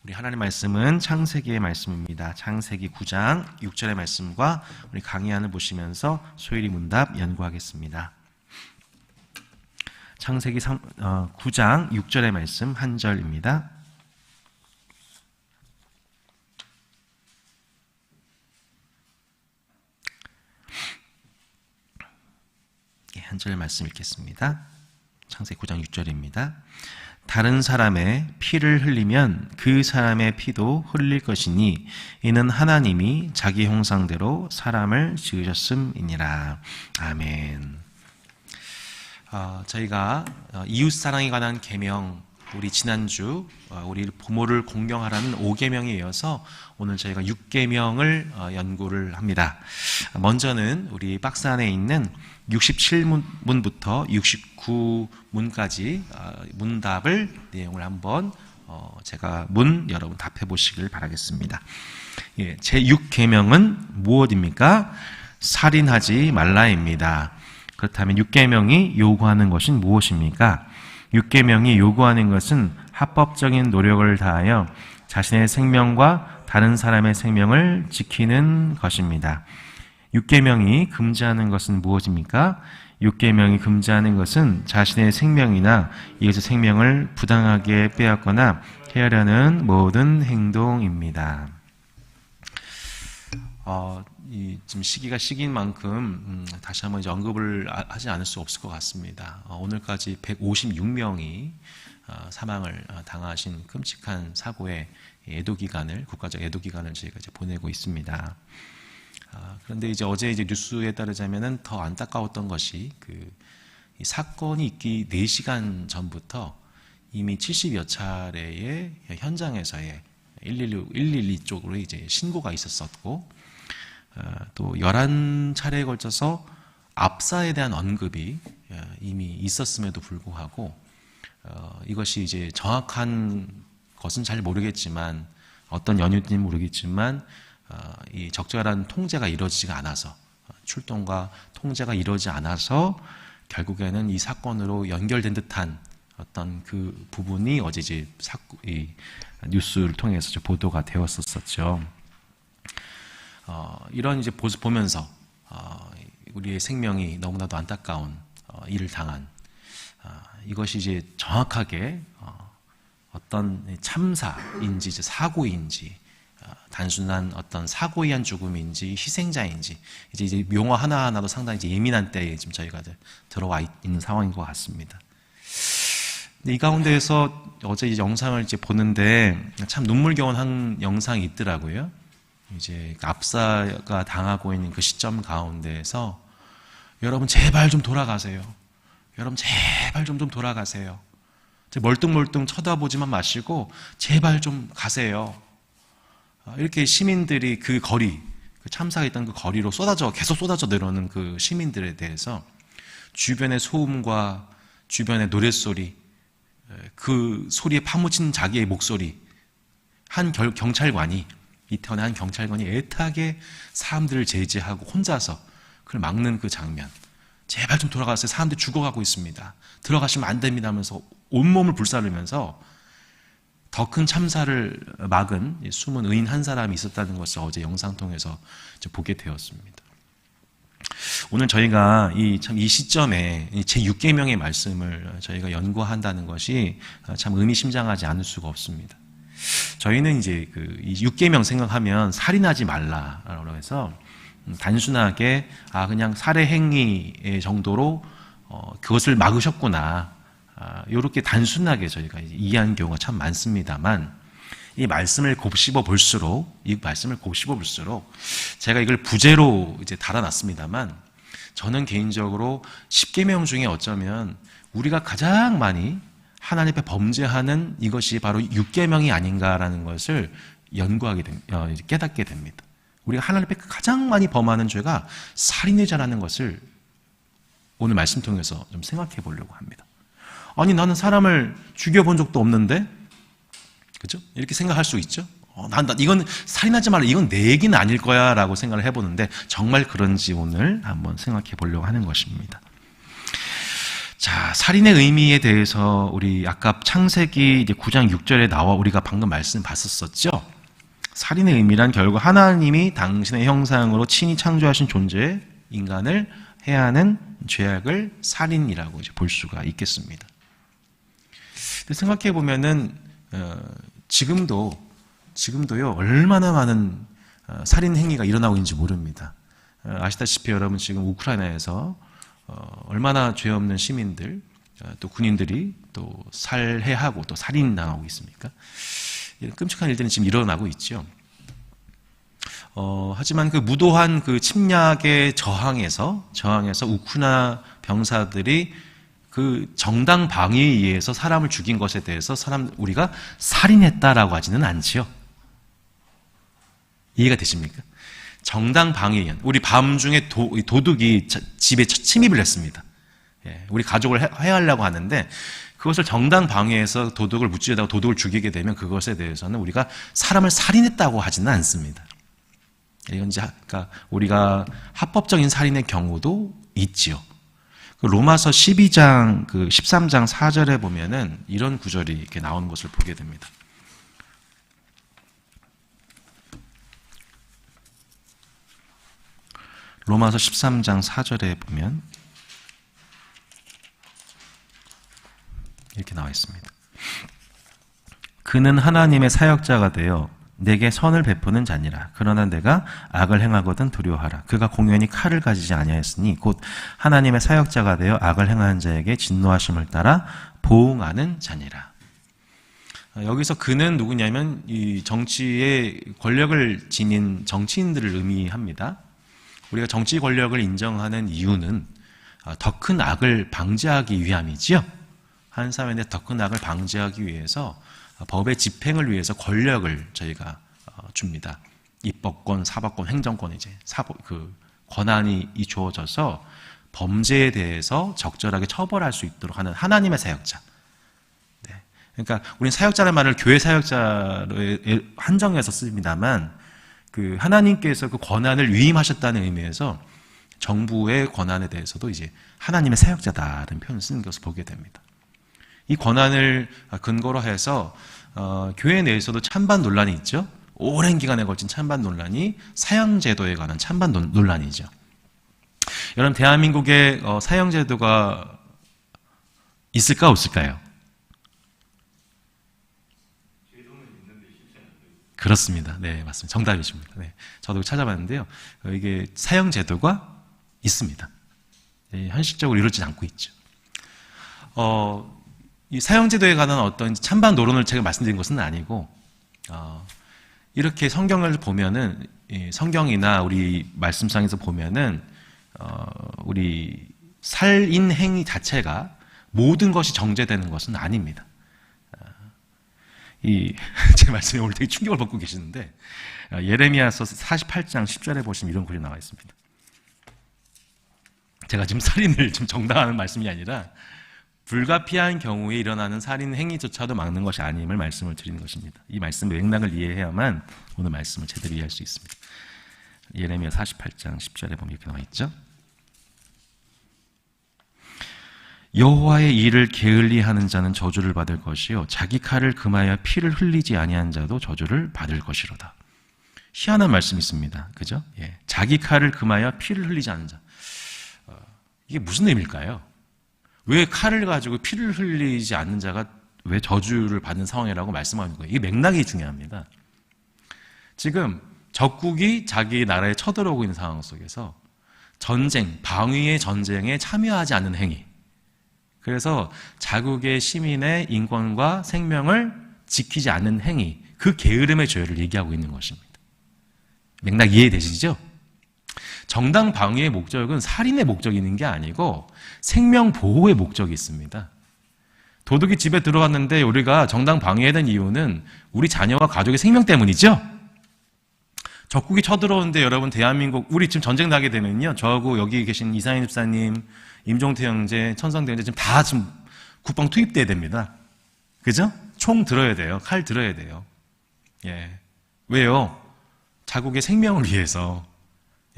우리 하나님 말씀은 창세기의 말씀입니다. 창세기 9장 6절의 말씀과 우리 강의안을 보시면서 소일이 문답 연구하겠습니다. 창세기 9장 6절의 말씀 한 절입니다. 한 절 말씀 읽겠습니다. 창세기 9장 6절입니다. 다른 사람의 피를 흘리면 그 사람의 피도 흘릴 것이니 이는 하나님이 자기 형상대로 사람을 지으셨음이니라. 아멘. 저희가 이웃사랑에 관한 계명, 우리 지난주 우리 부모를 공경하라는 5계명에 이어서 오늘 저희가 6계명을 연구를 합니다. 먼저는 우리 박스 안에 있는 67문부터 69문까지 문답을 내용을 한번 제가 여러분 답해 보시길 바라겠습니다. 제 6계명은 무엇입니까? 살인하지 말라입니다. 그렇다면 6계명이 요구하는 것은 무엇입니까? 6계명이 요구하는 것은 합법적인 노력을 다하여 자신의 생명과 다른 사람의 생명을 지키는 것입니다. 6계명이 금지하는 것은 무엇입니까? 6계명이 금지하는 것은 자신의 생명이나 이웃의 생명을 부당하게 빼앗거나 해하려는 모든 행동입니다. 지금 시기가 시기인 만큼 다시 한번 이제 언급을 하지 않을 수 없을 것 같습니다. 오늘까지 156명이 사망을 당하신 끔찍한 사고의 애도기간을, 국가적 애도기간을 저희가 이제 보내고 있습니다. 그런데 이제 어제 이제 뉴스에 따르자면은 더 안타까웠던 것이 이 사건이 있기 4시간 전부터 이미 70여 차례의 현장에서의 112 쪽으로 이제 신고가 있었었고, 또 11차례에 걸쳐서 압사에 대한 언급이 이미 있었음에도 불구하고 이것이 이제 정확한 것은 잘 모르겠지만, 어떤 연유인지 모르겠지만 이 적절한 통제가 이루어지지가 않아서, 출동과 통제가 이루어지지 않아서 결국에는 이 사건으로 연결된 듯한 어떤 그 부분이 어제 이제 이 뉴스를 통해서 보도가 되었었죠. 이런 이제 모습 보면서 우리의 생명이 너무나도 안타까운 일을 당한, 이것이 이제 정확하게 어떤 참사인지 사고인지, 단순한 어떤 사고에 의한 죽음인지 희생자인지, 이제 용어 하나하나도 상당히 이제 예민한 때에 지금 저희가 들어와 있는 상황인 것 같습니다. 이 가운데에서 어제 이 영상을 이제 보는데 참 눈물겨운 한 영상이 있더라고요. 이제 압사가 당하고 있는 그 시점 가운데에서 여러분 제발 좀 돌아가세요. 여러분 제발 좀 돌아가세요. 멀뚱멀뚱 쳐다보지만 마시고 제발 좀 가세요. 이렇게 시민들이 그 거리, 그 참사가 있던 그 거리로 계속 쏟아져 내려오는 그 시민들에 대해서 주변의 소음과 주변의 노랫소리, 그 소리에 파묻힌 자기의 목소리, 한 경찰관이, 이태원의 한 경찰관이 애타게 사람들을 제지하고 혼자서 그걸 막는 그 장면. 제발 좀 돌아가세요. 사람들이 죽어가고 있습니다. 들어가시면 안 됩니다 하면서 온몸을 불사르면서 더 큰 참사를 막은 숨은 의인 한 사람이 있었다는 것을 어제 영상 통해서 보게 되었습니다. 오늘 저희가 이 시점에 제 6계명의 말씀을 저희가 연구한다는 것이 참 의미심장하지 않을 수가 없습니다. 저희는 이제 이 6계명 생각하면 살인하지 말라라고 해서 단순하게 그냥 살해 행위 정도로 그것을 막으셨구나, 이렇게 단순하게 저희가 이해하는 경우가 참 많습니다만, 이 말씀을 곱씹어 볼수록 제가 이걸 부제로 이제 달아놨습니다만, 저는 개인적으로 10계명 중에 어쩌면 우리가 가장 많이 하나님 앞에 범죄하는 이것이 바로 6계명이 아닌가라는 것을 깨닫게 됩니다. 우리가 하나님 앞에 가장 많이 범하는 죄가 살인의 죄라는 것을 오늘 말씀 통해서 좀 생각해 보려고 합니다. 아니, 나는 사람을 죽여본 적도 없는데, 그죠? 이렇게 생각할 수 있죠? 이건 살인하지 말라, 이건 내 얘기는 아닐 거야 라고 생각을 해보는데, 정말 그런지 오늘 한번 생각해 보려고 하는 것입니다. 자, 살인의 의미에 대해서 우리 아까 창세기 이제 9장 6절에 나와 우리가 방금 말씀 봤었었죠. 살인의 의미란 결국 하나님이 당신의 형상으로 친히 창조하신 존재 인간을 해야 하는 죄악을 살인이라고 이제 볼 수가 있겠습니다. 생각해 보면은 지금도요 얼마나 많은 살인 행위가 일어나고 있는지 모릅니다. 아시다시피 여러분 지금 우크라이나에서 얼마나 죄 없는 시민들 또 군인들이 또 살해하고 또 살인당하고 있습니까? 이런 끔찍한 일들은 지금 일어나고 있죠. 하지만 그 무도한 그 침략에 저항해서 우크라이나 병사들이 그 정당 방위에 의해서 사람을 죽인 것에 대해서 우리가 살인했다라고 하지는 않지요. 이해가 되십니까? 정당 방위에 의한, 우리 밤중에 도둑이 집에 침입을 했습니다. 예, 우리 가족을 해하려고 하는데 그것을 정당 방위해서 도둑을 무찌르다가 도둑을 죽이게 되면 그것에 대해서는 우리가 사람을 살인했다고 하지는 않습니다. 이건 이제 그러니까 우리가 합법적인 살인의 경우도 있지요. 로마서 12장 13장 4절에 보면은 이런 구절이 이렇게 나오는 것을 보게 됩니다. 로마서 13장 4절에 보면 이렇게 나와 있습니다. 그는 하나님의 사역자가 되어 내게 선을 베푸는 자니라. 그러나 내가 악을 행하거든 두려워하라. 그가 공연히 칼을 가지지 아니하였으니 곧 하나님의 사역자가 되어 악을 행하는 자에게 진노하심을 따라 보응하는 자니라. 여기서 그는 누구냐면 이 정치의 권력을 지닌 정치인들을 의미합니다. 우리가 정치 권력을 인정하는 이유는 더 큰 악을 방지하기 위함이지요. 한 사회에 더 큰 악을 방지하기 위해서 법의 집행을 위해서 권력을 저희가 줍니다. 입법권, 사법권, 행정권 이제 권한이 주어져서 범죄에 대해서 적절하게 처벌할 수 있도록 하는 하나님의 사역자. 네. 그러니까 우리는 사역자라는 말을 교회 사역자로 한정해서 씁니다만 그 하나님께서 그 권한을 위임하셨다는 의미에서 정부의 권한에 대해서도 이제 하나님의 사역자다라는 표현을 쓰는 것을 보게 됩니다. 이 권한을 근거로 해서 교회 내에서도 찬반 논란이 있죠. 오랜 기간에 걸친 찬반 논란이 사형제도에 관한 찬반 논란이죠. 여러분 대한민국에 사형제도가 있을까 없을까요? 그렇습니다. 네, 맞습니다. 정답이십니다. 네, 저도 찾아봤는데요. 이게 사형제도가 있습니다. 네, 현실적으로 이루어지지 않고 있죠. 이 사형제도에 관한 어떤 찬반 노론을 제가 말씀드린 것은 아니고, 이렇게 성경을 보면은, 성경이나 우리 말씀상에서 보면은, 우리 살인 행위 자체가 모든 것이 정죄되는 것은 아닙니다. 제 말씀에 오늘 되게 충격을 받고 계시는데, 예레미야서 48장 10절에 보시면 이런 글이 나와 있습니다. 제가 지금 살인을 좀 정당화하는 말씀이 아니라, 불가피한 경우에 일어나는 살인 행위조차도 막는 것이 아님을 말씀을 드리는 것입니다. 이 말씀의 맥락을 이해해야만 오늘 말씀을 제대로 이해할 수 있습니다. 예레미야 48장 10절에 보면 이렇게 나와 있죠. 여호와의 일을 게을리하는 자는 저주를 받을 것이요 자기 칼을 금하여 피를 흘리지 아니한 자도 저주를 받을 것이로다. 희한한 말씀이 있습니다. 그죠? 예. 자기 칼을 금하여 피를 흘리지 않는 자. 이게 무슨 의미일까요? 왜 칼을 가지고 피를 흘리지 않는 자가 왜 저주를 받는 상황이라고 말씀하는 거예요? 이 맥락이 중요합니다. 지금 적국이 자기 나라에 쳐들어오고 있는 상황 속에서 전쟁, 방위의 전쟁에 참여하지 않는 행위. 그래서 자국의 시민의 인권과 생명을 지키지 않는 행위, 그 게으름의 죄를 얘기하고 있는 것입니다. 맥락 이해되시죠? 정당 방위의 목적은 살인의 목적이 있는 게 아니고 생명 보호의 목적이 있습니다. 도둑이 집에 들어왔는데 우리가 정당 방위해야 되는 이유는 우리 자녀와 가족의 생명 때문이죠. 적국이 쳐들어오는데 여러분 대한민국 우리 지금 전쟁 나게 되면요, 저하고 여기 계신 이상인 집사님, 임종태 형제, 천성대 형제 지금 다 지금 국방 투입돼야 됩니다. 그죠? 총 들어야 돼요. 칼 들어야 돼요. 예. 왜요? 자국의 생명을 위해서.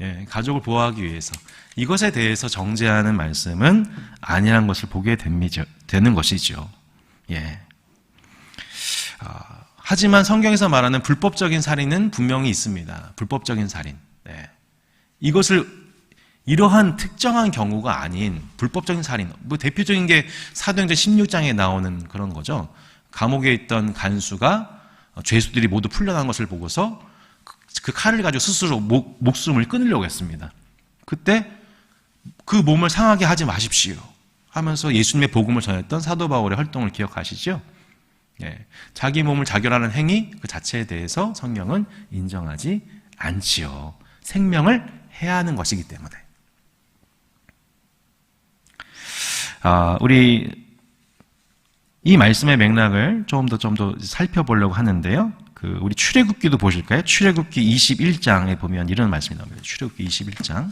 예, 가족을 보호하기 위해서. 이것에 대해서 정죄하는 말씀은 아니라는 것을 보게 되는 것이죠. 예. 하지만 성경에서 말하는 불법적인 살인은 분명히 있습니다. 불법적인 살인. 네. 이것을 이러한 특정한 경우가 아닌 불법적인 살인. 뭐 대표적인 게 사도행전 16장에 나오는 그런 거죠. 감옥에 있던 간수가 죄수들이 모두 풀려난 것을 보고서 그 칼을 가지고 스스로 목숨을 끊으려고 했습니다. 그때 그 몸을 상하게 하지 마십시오 하면서 예수님의 복음을 전했던 사도 바울의 활동을 기억하시죠? 예, 자기 몸을 자결하는 행위 그 자체에 대해서 성경은 인정하지 않지요. 생명을 해하는 것이기 때문에. 우리 이 말씀의 맥락을 좀 더 살펴보려고 하는데요. 우리 출애굽기도 보실까요? 출애굽기 21장에 보면 이런 말씀이 나옵니다. 출애굽기 21장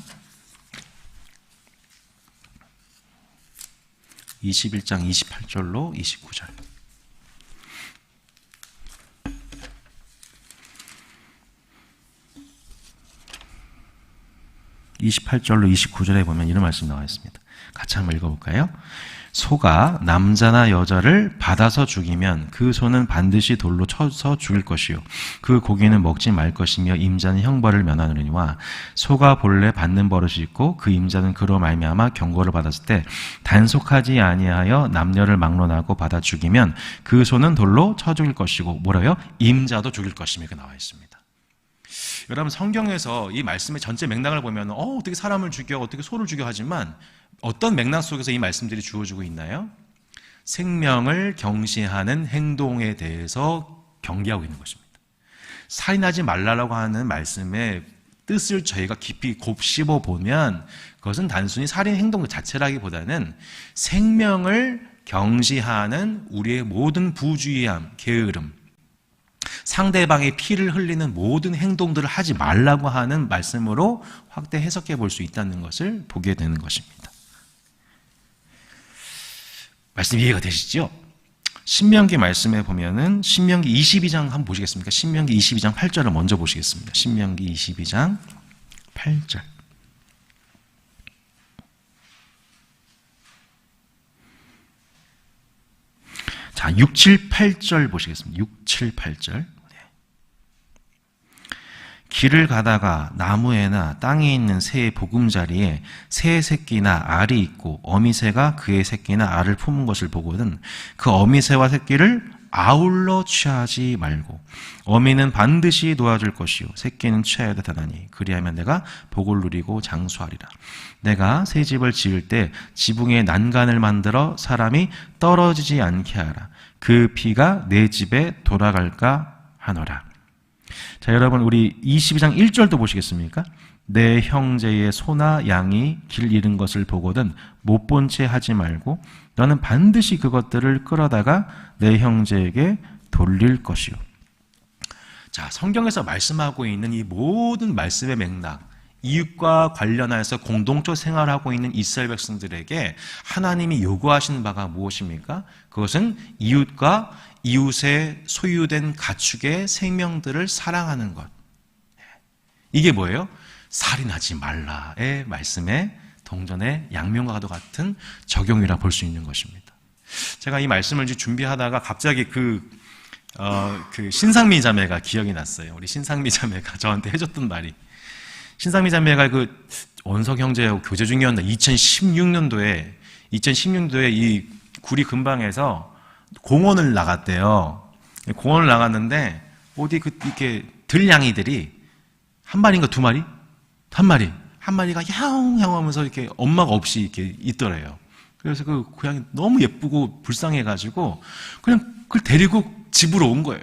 28절로 29절. 28절로 29절에 보면 이런 말씀 나와 있습니다. 같이 한번 읽어볼까요? 소가 남자나 여자를 받아서 죽이면 그 소는 반드시 돌로 쳐서 죽일 것이요 그 고기는 먹지 말 것이며 임자는 형벌을 면하느니와 소가 본래 받는 버릇이 있고 그 임자는 그로 말미암아 경고를 받았을 때 단속하지 아니하여 남녀를 막론하고 받아 죽이면 그 소는 돌로 쳐 죽일 것이고 뭐라요? 임자도 죽일 것이며 이렇게 나와 있습니다. 여러분 성경에서 이 말씀의 전체 맥락을 보면 어떻게 사람을 죽여 어떻게 소를 죽여 하지만 어떤 맥락 속에서 이 말씀들이 주어지고 있나요? 생명을 경시하는 행동에 대해서 경계하고 있는 것입니다. 살인하지 말라고 하는 말씀의 뜻을 저희가 깊이 곱씹어 보면 그것은 단순히 살인 행동 자체라기보다는 생명을 경시하는 우리의 모든 부주의함, 게으름, 상대방의 피를 흘리는 모든 행동들을 하지 말라고 하는 말씀으로 확대 해석해 볼 수 있다는 것을 보게 되는 것입니다. 말씀 이해가 되시죠? 신명기 말씀에 보면은 신명기 22장 한번 보시겠습니까? 신명기 22장 8절을 먼저 보시겠습니다. 신명기 22장 8절. 자, 6, 7, 8절 보시겠습니다. 6, 7, 8절. 길을 가다가 나무에나 땅에 있는 새의 보금자리에 새의 새끼나 알이 있고 어미새가 그의 새끼나 알을 품은 것을 보거든 그 어미새와 새끼를 아울러 취하지 말고 어미는 반드시 놓아줄 것이요 새끼는 취하여야 하나니 그리하면 내가 복을 누리고 장수하리라. 내가 새 집을 지을 때 지붕에 난간을 만들어 사람이 떨어지지 않게 하라. 그 피가 내 집에 돌아갈까 하노라. 자, 여러분 우리 22장 1절도 보시겠습니까? 내 형제의 소나 양이 길 잃은 것을 보거든 못 본 채 하지 말고 너는 반드시 그것들을 끌어다가 내 형제에게 돌릴 것이요. 자, 성경에서 말씀하고 있는 이 모든 말씀의 맥락, 이웃과 관련하여서 공동적 생활하고 있는 이스라엘 백성들에게 하나님이 요구하시는 바가 무엇입니까? 그것은 이웃과 이웃의 소유된 가축의 생명들을 사랑하는 것. 이게 뭐예요? 살인하지 말라의 말씀에 동전의 양면과도 같은 적용이라 볼 수 있는 것입니다. 제가 이 말씀을 준비하다가 갑자기 그 신상미 자매가 기억이 났어요. 우리 신상미 자매가 저한테 해줬던 말이, 신상미 자매가 그 원석 형제하고 교제 중이었는데 2016년도에 이 구리 근방에서 공원을 나갔대요. 공원을 나갔는데 어디 이렇게 들냥이들이 한 마리인가 두 마리? 한 마리가 야옹 하면서 이렇게 엄마가 없이 이렇게 있더래요. 그래서 그 고양이 너무 예쁘고 불쌍해가지고 그냥 그걸 데리고 집으로 온 거예요.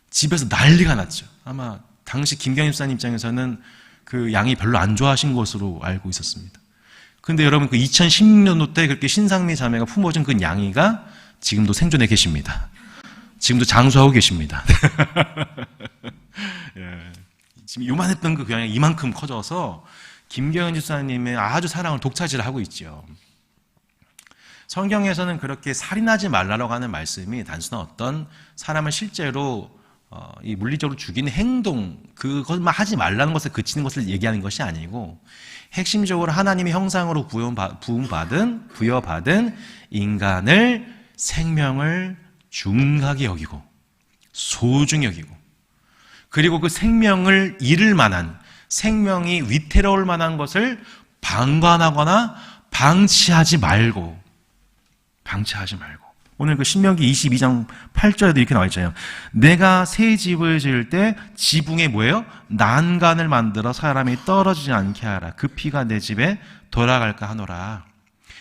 집에서 난리가 났죠. 아마 당시 김경임 목사님 입장에서는 그 양이 별로 안 좋아하신 것으로 알고 있었습니다. 근데 여러분 그 2016년도 때 그렇게 신상미 자매가 품어준 그 양이가 지금도 생존해 계십니다. 지금도 장수하고 계십니다. 예. 지금 요만했던 그 고양이가 이만큼 커져서 김경현 집사님의 아주 사랑을 독차지를 하고 있죠. 성경에서는 그렇게 살인하지 말라고 하는 말씀이 단순한 어떤 사람을 실제로 이 물리적으로 죽이는 행동, 그것만 하지 말라는 것에 그치는 것을 얘기하는 것이 아니고, 핵심적으로 하나님의 형상으로 부여받은 인간을 생명을 중하게 여기고 소중히 여기고, 그리고 그 생명을 잃을 만한, 생명이 위태로울 만한 것을 방관하거나 방치하지 말고. 오늘 그 신명기 22장 8절에도 이렇게 나와 있잖아요. 내가 새 집을 지을 때 지붕에 뭐예요? 난간을 만들어 사람이 떨어지지 않게 하라. 그 피가 내 집에 돌아갈까 하노라.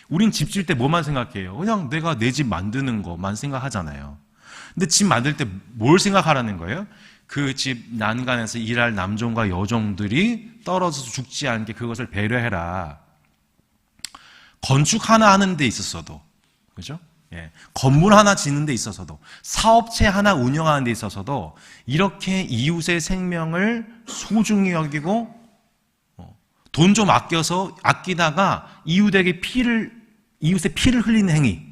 우린 집 지을 때 뭐만 생각해요? 그냥 내가 내 집 만드는 것만 생각하잖아요. 근데 집 만들 때 뭘 생각하라는 거예요? 그 집 난간에서 일할 남종과 여종들이 떨어져서 죽지 않게 그것을 배려해라. 건축 하나 하는 데 있었어도, 그죠? 예. 건물 하나 짓는 데 있어서도, 사업체 하나 운영하는 데 있어서도 이렇게 이웃의 생명을 소중히 여기고 돈 좀 아끼다가 이웃의 피를 흘리는 행위,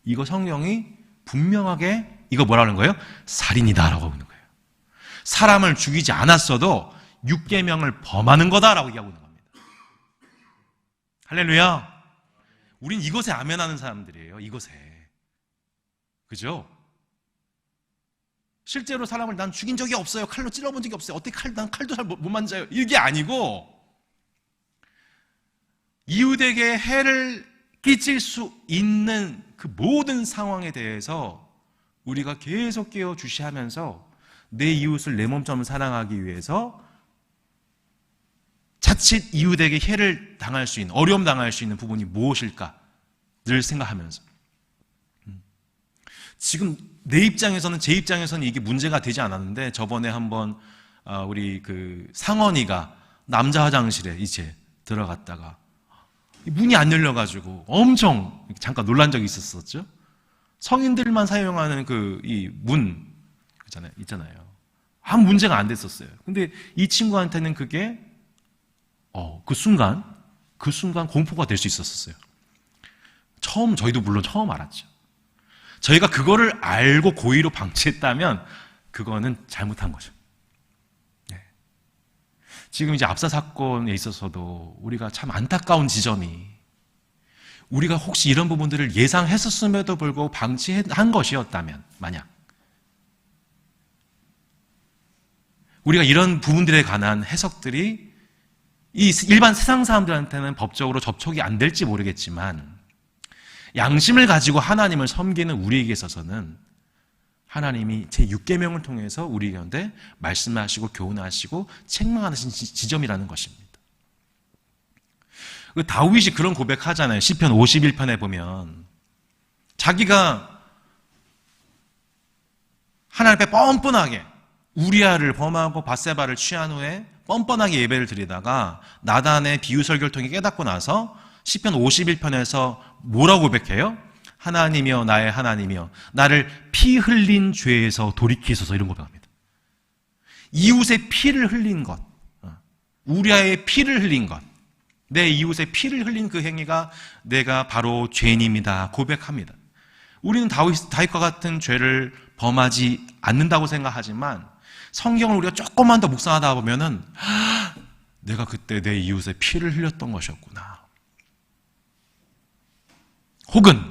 이거 성경이 분명하게 이거 뭐라는 거예요? 살인이다라고 하는 거예요. 사람을 죽이지 않았어도 6계명을 범하는 거다라고 얘기하고 있는 겁니다. 할렐루야. 우린 이것에 아멘하는 사람들이에요. 이것에. 그죠? 실제로 사람을 난 죽인 적이 없어요. 칼로 찔러본 적이 없어요. 어떻게 난 칼도 잘 못 만져요. 이게 아니고, 이웃에게 해를 끼칠 수 있는 그 모든 상황에 대해서 우리가 계속 깨어 주시하면서 내 이웃을 내 몸처럼 사랑하기 위해서 자칫 이웃에게 해를 당할 수 있는, 어려움 당할 수 있는 부분이 무엇일까 늘 생각하면서, 지금 제 입장에서는 이게 문제가 되지 않았는데, 저번에 한번 우리 그 상원이가 남자 화장실에 이제 들어갔다가 문이 안 열려가지고 엄청 잠깐 놀란 적이 있었죠. 성인들만 사용하는 이 문 있잖아요. 아무 문제가 안 됐었어요. 근데 이 친구한테는 그게 그 순간 공포가 될 수 있었어요. 저희도 물론 처음 알았죠. 저희가 그거를 알고 고의로 방치했다면 그거는 잘못한 거죠. 네. 지금 이제 압사 사건에 있어서도 우리가 참 안타까운 지점이, 우리가 혹시 이런 부분들을 예상했었음에도 불구하고 방치한 것이었다면, 만약 우리가 이런 부분들에 관한 해석들이 이 일반 세상 사람들한테는 법적으로 접촉이 안 될지 모르겠지만, 양심을 가지고 하나님을 섬기는 우리에게 있어서는 하나님이 제6계명을 통해서 우리 가운데 말씀하시고 교훈하시고 책망하신 지점이라는 것입니다. 다윗이 그런 고백하잖아요. 시편 51편에 보면 자기가 하나님 앞에 뻔뻔하게 우리아를 범하고 밧세바를 취한 후에 뻔뻔하게 예배를 드리다가 나단의 비유설교를 통해 깨닫고 나서 시편 51편에서 뭐라고 고백해요? 하나님이여 나의 하나님이여 나를 피 흘린 죄에서 돌이키소서, 이런 고백합니다. 이웃의 피를 흘린 것, 우리아의 피를 흘린 것, 내 이웃의 피를 흘린 그 행위가 내가 바로 죄인입니다 고백합니다. 우리는 다윗과 같은 죄를 범하지 않는다고 생각하지만 성경을 우리가 조금만 더 묵상하다 보면은 내가 그때 내 이웃의 피를 흘렸던 것이었구나, 혹은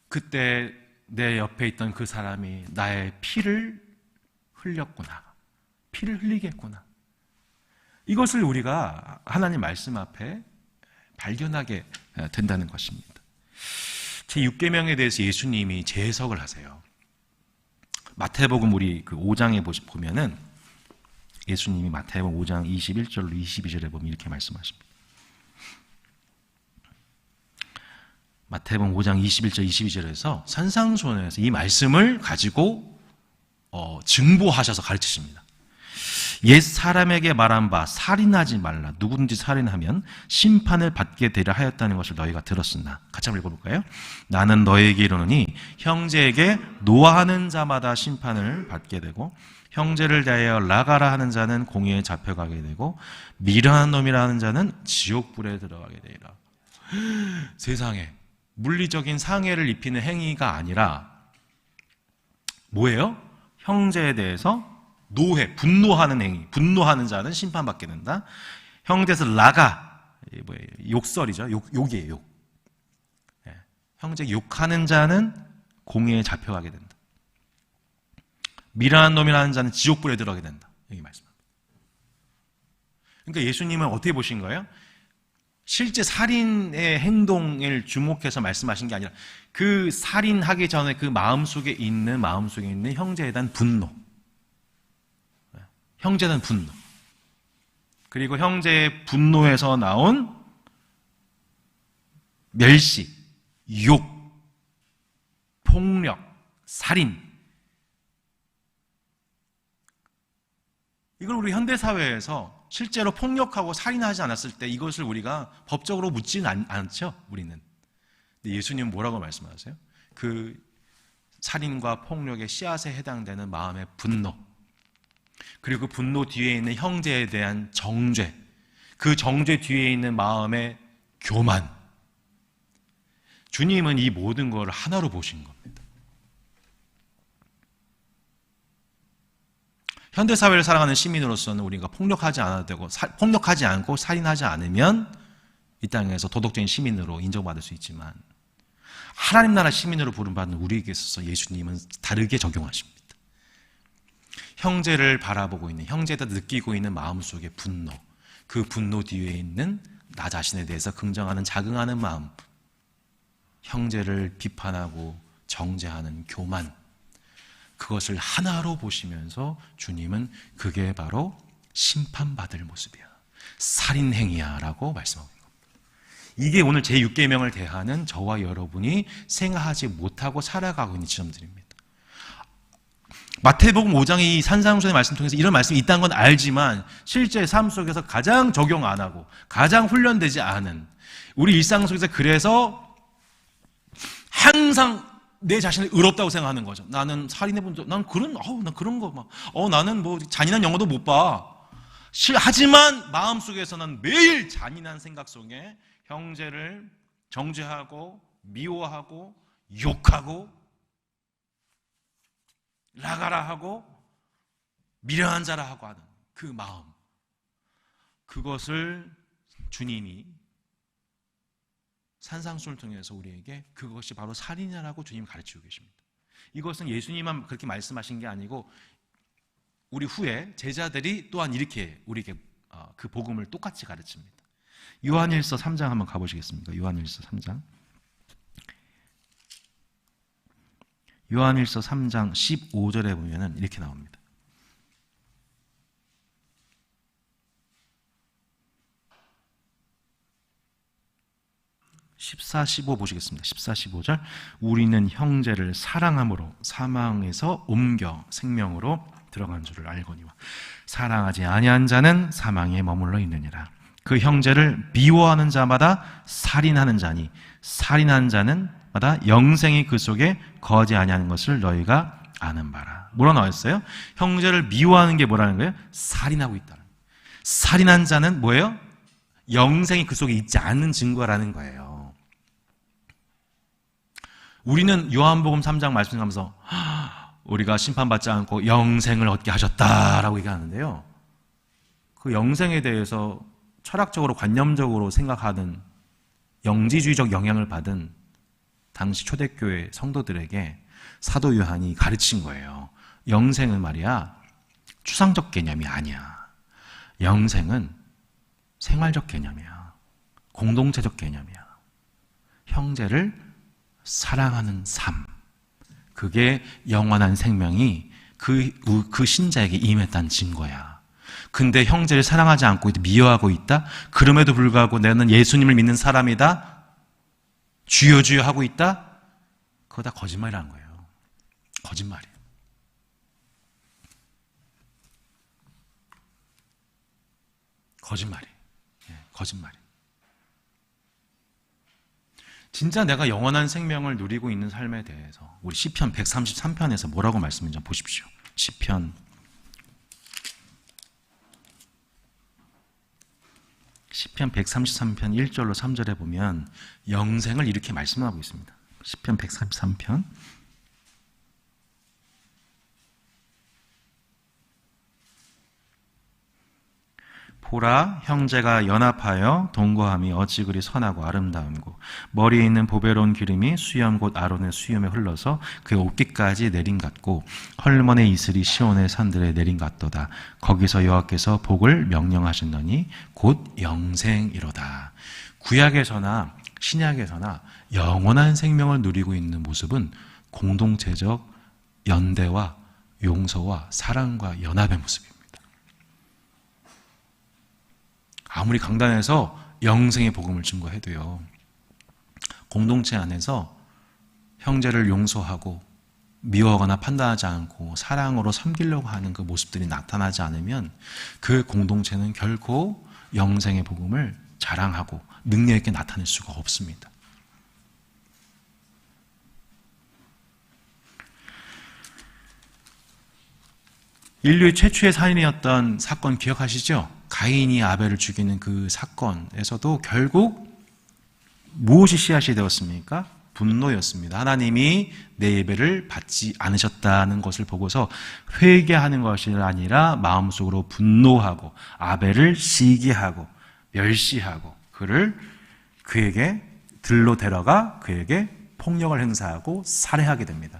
그때 내 옆에 있던 그 사람이 나의 피를 흘렸구나, 피를 흘리겠구나, 이것을 우리가 하나님 말씀 앞에 발견하게 된다는 것입니다. 제6계명에 대해서 예수님이 재해석을 하세요. 마태복음 우리 그 5장에 보면은 예수님이 마태복음 5장 21절로 22절에 보면 이렇게 말씀하십니다. 마태복음 5장 21절 22절에서 산상수훈에서 이 말씀을 가지고 증보하셔서 가르치십니다. 옛 사람에게 말한 바 살인하지 말라. 누구든지 살인하면 심판을 받게 되려 하였다는 것을 너희가 들었으나. 같이 한번 읽어볼까요? 나는 너희에게 이르노니 형제에게 노하는 자마다 심판을 받게 되고 형제를 대하여 나가라 하는 자는 공의에 잡혀가게 되고 미련한 놈이라 하는 자는 지옥불에 들어가게 되리라. 세상에 물리적인 상해를 입히는 행위가 아니라 뭐예요? 형제에 대해서 노해, 분노하는 행위, 분노하는 자는 심판받게 된다. 형제에서 라가, 뭐예요? 욕설이죠. 욕이에요, 욕. 예. 형제 욕하는 자는 공회에 잡혀가게 된다. 미련한 놈이라는 자는 지옥불에 들어가게 된다. 여기 말씀합니다. 그러니까 예수님은 어떻게 보신 거예요? 실제 살인의 행동을 주목해서 말씀하신 게 아니라 그 살인하기 전에 그 마음속에 있는 형제에 대한 분노. 형제에 대한 분노. 그리고 형제의 분노에서 나온 멸시, 욕, 폭력, 살인. 이걸 우리 현대사회에서 실제로 폭력하고 살인하지 않았을 때 이것을 우리가 법적으로 묻지는 않죠, 우리는. 근데 예수님은 뭐라고 말씀하세요? 그 살인과 폭력의 씨앗에 해당되는 마음의 분노, 그리고 그 분노 뒤에 있는 형제에 대한 정죄, 그 정죄 뒤에 있는 마음의 교만. 주님은 이 모든 걸 하나로 보신 겁니다. 현대사회를 살아가는 시민으로서는 우리가 폭력하지 않아도 되고, 폭력하지 않고 살인하지 않으면 이 땅에서 도덕적인 시민으로 인정받을 수 있지만, 하나님 나라 시민으로 부름받는 우리에게 있어서 예수님은 다르게 적용하십니다. 형제를 바라보고 있는, 형제에 대해 느끼고 있는 마음속의 분노, 그 분노 뒤에 있는 나 자신에 대해서 긍정하는, 자긍하는 마음, 형제를 비판하고 정죄하는 교만, 그것을 하나로 보시면서 주님은 그게 바로 심판받을 모습이야, 살인행위야 라고 말씀하고 있는 겁니다. 이게 오늘 제6계명을 대하는 저와 여러분이 생각하지 못하고 살아가고 있는 지점들입니다. 마태복음 5장의 이 산상수훈의 말씀 통해서 이런 말씀이 있다는 건 알지만 실제 삶 속에서 가장 적용 안 하고 가장 훈련되지 않은 우리 일상 속에서, 그래서 항상 내 자신을 의롭다고 생각하는 거죠. 나는 살인해본 적, 난 그런 거 막, 나는 뭐 잔인한 영화도 못 봐. 하지만 마음속에서는 매일 잔인한 생각 속에 형제를 정죄하고 미워하고 욕하고 라가라 하고 미련한 자라 하고 하는 그 마음, 그것을 주님이 산상수훈을 통해서 우리에게 그것이 바로 살인이라고 주님이 가르치고 계십니다. 이것은 예수님만 그렇게 말씀하신 게 아니고 우리 후에 제자들이 또한 이렇게 우리에게 그 복음을 똑같이 가르칩니다. 요한일서 3장 한번 가보시겠습니까? 요한일서 3장. 요한일서 3장 15절에 보면은 이렇게 나옵니다. 14, 15 보시겠습니다. 14, 15절. 우리는 형제를 사랑함으로 사망에서 옮겨 생명으로 들어간 줄을 알거니와 사랑하지 아니한 자는 사망에 머물러 있느니라. 그 형제를 미워하는 자마다 살인하는 자니 살인하는 자는 마다 영생이 그 속에 거하지 아니하는 것을 너희가 아는 바라. 뭐라 나왔어요? 형제를 미워하는 게 뭐라는 거예요? 살인하고 있다는 거예요. 살인한 자는 뭐예요? 영생이 그 속에 있지 않는 증거라는 거예요. 우리는 요한복음 3장 말씀하면서 우리가 심판받지 않고 영생을 얻게 하셨다라고 얘기하는데요, 그 영생에 대해서 철학적으로 관념적으로 생각하는 영지주의적 영향을 받은 당시 초대교회 성도들에게 사도 요한이 가르친 거예요. 영생은 말이야 추상적 개념이 아니야. 영생은 생활적 개념이야. 공동체적 개념이야. 형제를 사랑하는 삶, 그게 영원한 생명이 그 신자에게 임했다는 증거야. 근데 형제를 사랑하지 않고 미워하고 있다? 그럼에도 불구하고 나는 예수님을 믿는 사람이다? 주여 주여 하고 있다? 그거 다 거짓말이라는 거예요. 거짓말이에요. 거짓말이에요. 거짓말이에요. 진짜 내가 영원한 생명을 누리고 있는 삶에 대해서 우리 시편 133편에서 뭐라고 말씀인지 보십시오. 시편 133편 1절로 3절에 보면 영생을 이렇게 말씀하고 있습니다. 시편 133편 보라, 형제가 연합하여 동거함이 어찌 그리 선하고 아름다운고, 머리에 있는 보배로운 기름이 수염 곧 아론의 수염에 흘러서 그의 옷깃까지 내린 같고, 헐몬의 이슬이 시온의 산들에 내린 같도다. 거기서 여호와께서 복을 명령하셨느니 곧 영생이로다. 구약에서나 신약에서나 영원한 생명을 누리고 있는 모습은 공동체적 연대와 용서와 사랑과 연합의 모습입니다. 아무리 강단해서 영생의 복음을 증거해도요, 공동체 안에서 형제를 용서하고 미워하거나 판단하지 않고 사랑으로 섬기려고 하는 그 모습들이 나타나지 않으면 그 공동체는 결코 영생의 복음을 자랑하고 능력 있게 나타낼 수가 없습니다. 인류의 최초의 살인이었던 사건 기억하시죠? 가인이 아벨을 죽이는 그 사건에서도 결국 무엇이 씨앗이 되었습니까? 분노였습니다. 하나님이 내 예배를 받지 않으셨다는 것을 보고서 회개하는 것이 아니라 마음속으로 분노하고 아벨을 시기하고 멸시하고 그에게 들로 데려가 그에게 폭력을 행사하고 살해하게 됩니다.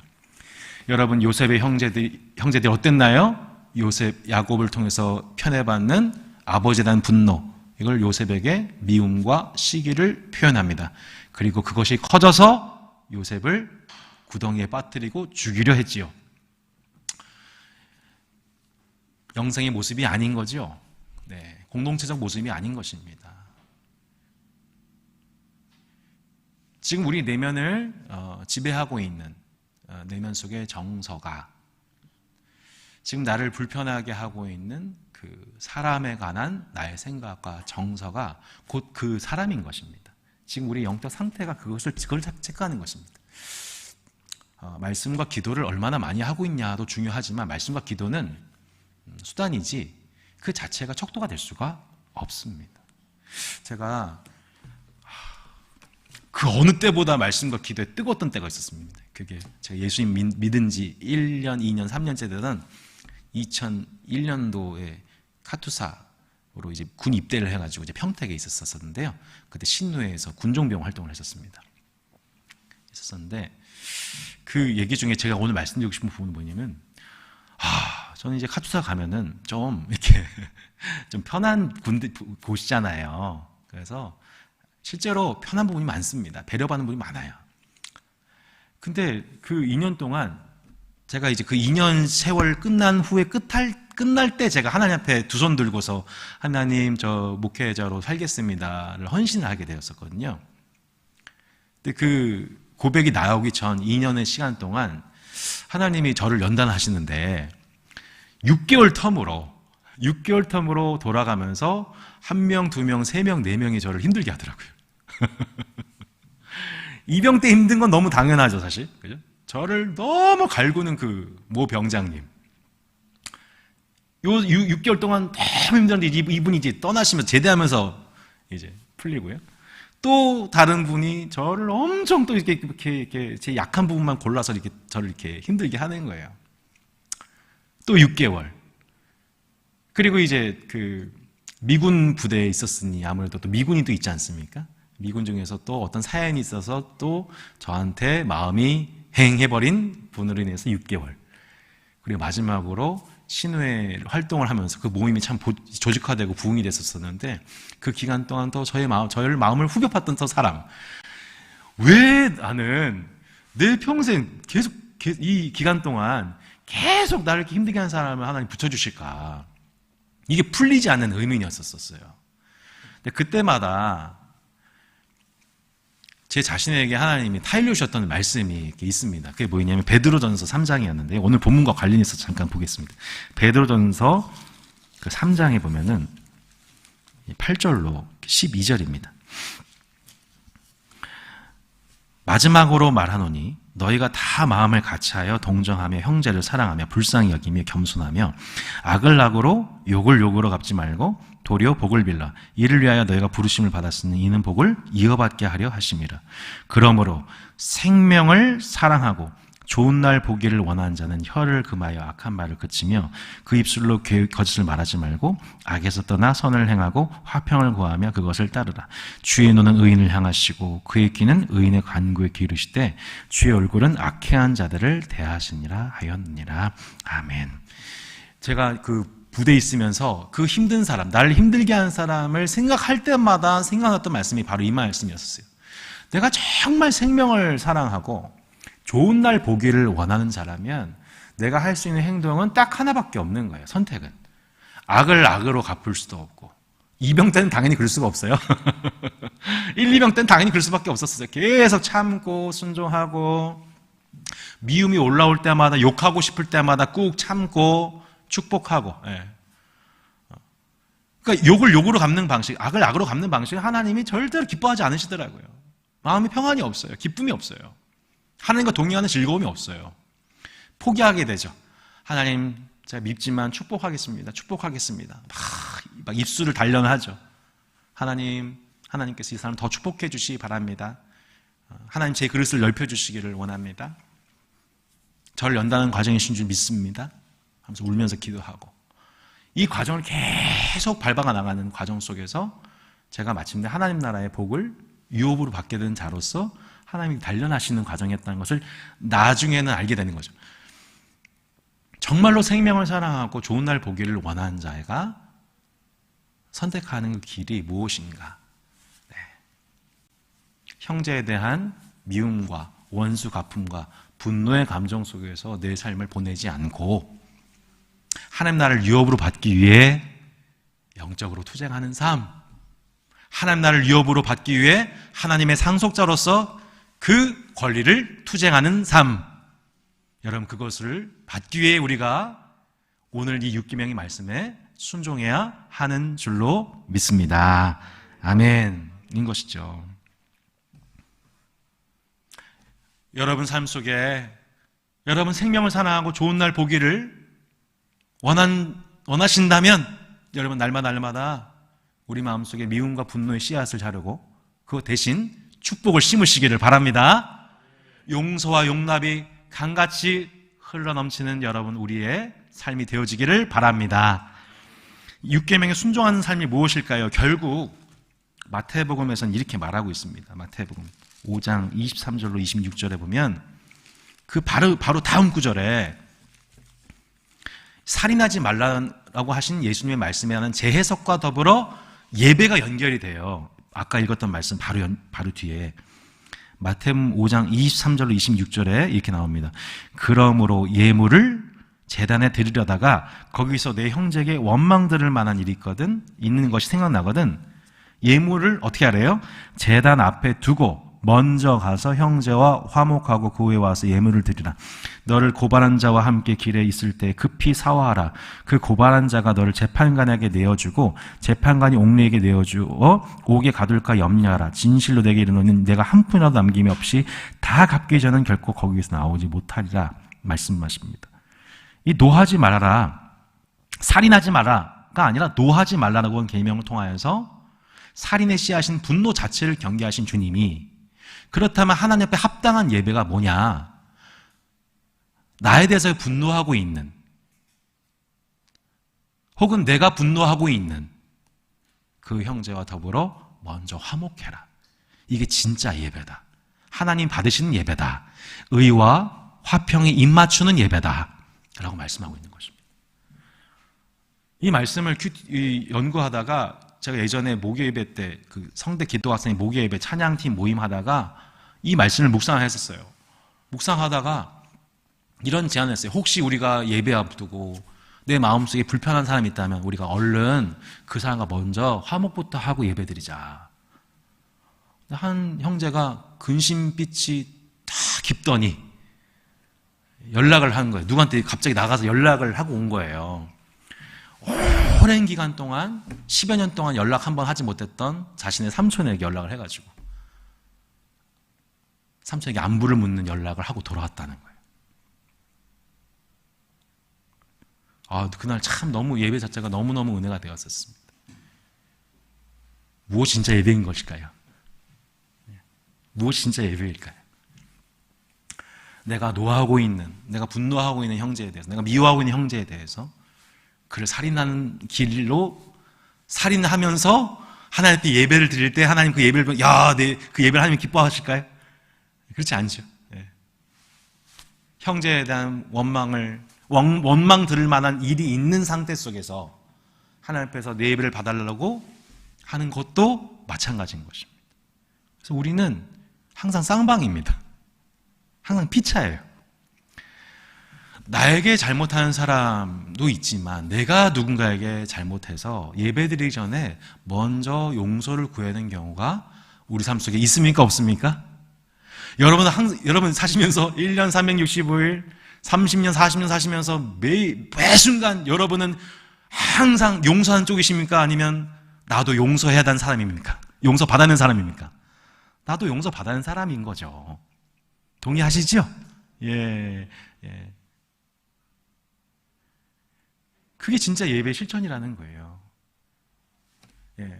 여러분, 요셉의 형제들이 어땠나요? 요셉, 야곱을 통해서 편애받는 아버지에 대한 분노, 이걸 요셉에게 미움과 시기를 표현합니다. 그리고 그것이 커져서 요셉을 구덩이에 빠뜨리고 죽이려 했지요. 영생의 모습이 아닌 거죠. 네, 공동체적 모습이 아닌 것입니다. 지금 우리 내면을 지배하고 있는 내면 속의 정서가, 지금 나를 불편하게 하고 있는 그 사람에 관한 나의 생각과 정서가 곧 그 사람인 것입니다. 지금 우리 영적 상태가 그걸 체크하는 것입니다. 말씀과 기도를 얼마나 많이 하고 있냐도 중요하지만 말씀과 기도는 수단이지 그 자체가 척도가 될 수가 없습니다. 제가 그 어느 때보다 말씀과 기도에 뜨거웠던 때가 있었습니다. 그게 제가 예수님 믿은 지 1년, 2년, 3년째 되던 2001년도에 카투사로 이제 군 입대를 해가지고 이제 평택에 있었었는데요. 그때 신노회에서 군종병 활동을 했었는데 그 얘기 중에 제가 오늘 말씀드리고 싶은 부분은 뭐냐면, 저는 이제 카투사 가면은 좀 이렇게 좀 편한 곳이잖아요. 그래서 실제로 편한 부분이 많습니다. 배려받는 부분이 많아요. 근데 그 2년 동안 제가 이제 그 2년 세월 끝난 후에 끝날 때 제가 하나님 앞에 두 손 들고서 하나님, 저 목회자로 살겠습니다를 헌신을 하게 되었었거든요. 근데 그 고백이 나오기 전 2년의 시간 동안 하나님이 저를 연단하시는데 6개월 텀으로 돌아가면서 1명, 2명, 3명, 4명이 저를 힘들게 하더라고요. 이병 때 힘든 건 너무 당연하죠, 사실. 그죠? 저를 너무 갈구는 그 모 병장님. 6개월 동안 너무 힘들었는데 이분이 이제 떠나시면서 제대하면서 이제 풀리고요. 또 다른 분이 저를 엄청 또 이렇게 제 약한 부분만 골라서 이렇게 저를 이렇게 힘들게 하는 거예요. 또 6개월. 그리고 이제 그 미군 부대에 있었으니 아무래도 또 미군이 또 있지 않습니까? 미군 중에서 또 어떤 사연이 있어서 또 저한테 마음이 행해버린 분으로 인해서 6개월. 그리고 마지막으로 신회 활동을 하면서 그 모임이 참 조직화되고 부흥이 됐었는데 그 기간 동안 또 저의 마음을 후벼 팠던 저 사람. 왜 나는 내 평생 계속 이 기간 동안 계속 나를 이렇게 힘들게 하는 사람을 하나님 붙여주실까? 이게 풀리지 않는 의문이었었어요. 근데 그때마다 제 자신에게 하나님이 타일러 주셨던 말씀이 이렇게 있습니다. 그게 뭐냐면 베드로전서 3장이었는데 오늘 본문과 관련해서 잠깐 보겠습니다. 베드로전서 그 3장에 보면은 8절로 12절입니다. 마지막으로 말하노니 너희가 다 마음을 같이하여 동정하며 형제를 사랑하며 불쌍히 여기며 겸손하며 악을 악으로 욕을 욕으로 갚지 말고 도리어 복을 빌라. 이를 위하여 너희가 부르심을 받았으니 이는 복을 이어받게 하려 하심이라. 그러므로 생명을 사랑하고 좋은 날 보기를 원하는 자는 혀를 금하여 악한 말을 그치며 그 입술로 거짓을 말하지 말고 악에서 떠나 선을 행하고 화평을 구하며 그것을 따르라. 주의 눈은 의인을 향하시고 그의 귀는 의인의 간구에 기울이시되 주의 얼굴은 악해한 자들을 대하시니라 하였느니라. 아멘. 제가 그 부대에 있으면서 그 힘든 사람, 나를 힘들게 하는 사람을 생각할 때마다 생각났던 말씀이 바로 이 말씀이었어요. 내가 정말 생명을 사랑하고 좋은 날 보기를 원하는 자라면 내가 할 수 있는 행동은 딱 하나밖에 없는 거예요. 선택은. 악을 악으로 갚을 수도 없고 2병 때는 당연히 그럴 수가 없어요. 1, 2병 때는 당연히 그럴 수밖에 없었어요. 계속 참고 순종하고 미움이 올라올 때마다 욕하고 싶을 때마다 꾹 참고 축복하고. 예. 그러니까 욕을 욕으로 갚는 방식, 악을 악으로 갚는 방식을 하나님이 절대로 기뻐하지 않으시더라고요. 마음에 평안이 없어요. 기쁨이 없어요. 하나님과 동의하는 즐거움이 없어요. 포기하게 되죠. 하나님, 제가 밉지만 축복하겠습니다. 축복하겠습니다. 막 입술을 단련하죠. 하나님께서 이 사람을 더 축복해 주시기 바랍니다. 하나님 제 그릇을 넓혀 주시기를 원합니다. 저를 연다는 과정이신 줄 믿습니다. 하면서 울면서 기도하고 이 과정을 계속 밟아가 나가는 과정 속에서 제가 마침내 하나님 나라의 복을 유업으로 받게 된 자로서 하나님이 단련하시는 과정이었다는 것을 나중에는 알게 되는 거죠. 정말로 생명을 사랑하고 좋은 날 보기를 원하는 자가 선택하는 그 길이 무엇인가? 네. 형제에 대한 미움과 원수 갚음과 분노의 감정 속에서 내 삶을 보내지 않고 하나님 나라를 유업으로 받기 위해 영적으로 투쟁하는 삶, 하나님 나라를 유업으로 받기 위해 하나님의 상속자로서 그 권리를 투쟁하는 삶, 여러분 그것을 받기 위해 우리가 오늘 이 육기명의 말씀에 순종해야 하는 줄로 믿습니다. 아멘인 것이죠. 여러분 삶 속에 여러분 생명을 사랑하고 좋은 날 보기를 원하신다면 여러분 날마다 우리 마음속에 미움과 분노의 씨앗을 자르고 그 대신 축복을 심으시기를 바랍니다. 용서와 용납이 강같이 흘러넘치는 여러분 우리의 삶이 되어지기를 바랍니다. 육계명에 순종하는 삶이 무엇일까요? 결국 마태복음에서는 이렇게 말하고 있습니다. 마태복음 5장 23절로 26절에 보면 그 바로 다음 구절에 살인하지 말라고 하신 예수님의 말씀에 하는 재해석과 더불어 예배가 연결이 돼요. 아까 읽었던 말씀 바로 뒤에 마태복음 5장 23절로 26절에 이렇게 나옵니다. 그러므로 예물을 제단에 드리려다가 거기서 내 형제에게 원망 들을 만한 일이 있는 것이 생각나거든 예물을 어떻게 하래요? 제단 앞에 두고 먼저 가서 형제와 화목하고 그 후에 와서 예물을 드리라. 너를 고발한 자와 함께 길에 있을 때 급히 사화하라. 그 고발한 자가 너를 재판관에게 내어주고 재판관이 옥리에게 내어주어 옥에 가둘까 염려하라. 진실로 내게 이르노니 내가 한 푼이라도 남김이 없이 다 갚기 전은 결코 거기에서 나오지 못하리라 말씀하십니다. 이 노하지 말아라, 살인하지 마라가 아니라 노하지 말라라고 하는 계명을 통하여서 살인의 씨앗인 분노 자체를 경계하신 주님이 그렇다면 하나님 앞에 합당한 예배가 뭐냐? 나에 대해서 분노하고 있는 혹은 내가 분노하고 있는 그 형제와 더불어 먼저 화목해라. 이게 진짜 예배다. 하나님 받으시는 예배다. 의와 화평에 입맞추는 예배다 라고 말씀하고 있는 것입니다. 이 말씀을 연구하다가 제가 예전에 목요예배 때 그 성대 기도학생의 목요예배 찬양팀 모임 하다가 이 말씀을 묵상했었어요. 묵상하다가 이런 제안을 했어요. 혹시 우리가 예배 앞두고 내 마음속에 불편한 사람이 있다면 우리가 얼른 그 사람과 먼저 화목부터 하고 예배드리자. 한 형제가 근심빛이 다 깊더니 연락을 한 거예요. 누구한테 갑자기 나가서 연락을 하고 온 거예요. 오랜 기간 동안 10여 년 동안 연락 한번 하지 못했던 자신의 삼촌에게 연락을 해가지고 삼촌에게 안부를 묻는 연락을 하고 돌아왔다는 거예요. 그날 참 너무 예배 자체가 너무너무 은혜가 되었었습니다. 무엇이 진짜 예배인 것일까요? 무엇이 진짜 예배일까요? 내가 노하고 있는, 내가 분노하고 있는 형제에 대해서, 내가 미워하고 있는 형제에 대해서 그를 살인하는 길로 살인하면서 하나님께 예배를 드릴 때 하나님 그 예배를 보면 그 예배를 하나님 기뻐하실까요? 그렇지 않죠. 예. 형제에 대한 원망 들을 만한 일이 있는 상태 속에서 하나님 앞에서 내 예배를 봐달라고 하는 것도 마찬가지인 것입니다. 그래서 우리는 항상 쌍방입니다. 항상 피차예요. 나에게 잘못하는 사람도 있지만 내가 누군가에게 잘못해서 예배드리기 전에 먼저 용서를 구하는 경우가 우리 삶 속에 있습니까? 없습니까? 여러분 사시면서 1년 365일 30년 40년 사시면서 매 순간 여러분은 항상 용서하는 쪽이십니까? 아니면 나도 용서해야 하는 사람입니까? 용서받아는 사람입니까? 나도 용서받아는 사람인 거죠. 동의하시죠? 예. 그게 진짜 예배 실천이라는 거예요. 예.